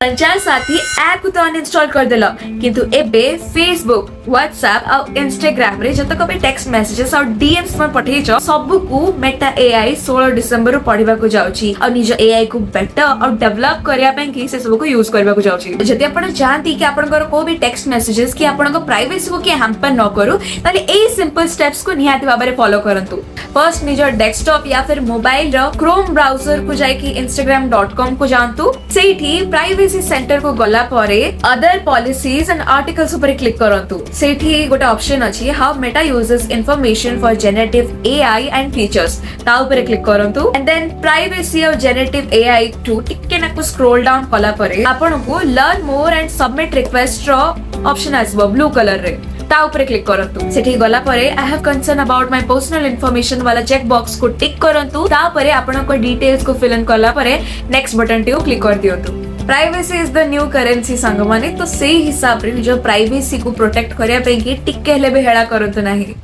पंचायत साथी ऐप को तो अनइंस्टॉल कर देला किंतु एबे फेसबुक व्हाट्सएप और इंस्टाग्राम रे जतक भी टेक्स्ट मैसेजेस और डीएम्स में पठेइछ सब को मेटा एआई 16 डिसेंबर पढ़िबा को जाउची और निज एआई को बेटर और डेवलप करिया पे कि से सब को यूज करबा को जाउची। जति आपण जानती कि आपनकर को भी टेक्स्ट मैसेजेस कि आपन को प्राइवेसी को कि हैम्पर न करू ताले ए सिंपल स्टेप्स को निहाती भाबरे फॉलो करंतु। फर्स्ट निज डेस्कटॉप या फिर मोबाइल रो क्रोम ब्राउजर को जाय कि instagram.com को जानतु सेठी प्राइवेसी सेंटर को गला परे अदर पॉलिसीज एंड आर्टिकल्स ऊपर क्लिक करंतु। सेठी गोटे ऑप्शन अछि how Meta uses information for generative AI and features ता ऊपर क्लिक करंतु एंड देन प्राइवेसी और जेनरेटिव एआई टू टिके ना को स्क्रॉल डाउन कला परे आपन को learn more and submit request रो ऑप्शन आसबो ब्लू कलर रे ता ऊपर क्लिक करंतु। सेठी गला परे I have concern about my personal information वाला चेक बॉक्स को टिक करंतु ता परे आपन को डिटेल्स को फिल इन कला परे नेक्स्ट बटन टी क्लिक कर दियंतु। Privacy is the new currency सांग माने तो से हिसाब रे जो प्राइवेसी को प्रोटेक्ट करिया पे कि टिके हेले बे हेळा करंतु नाही।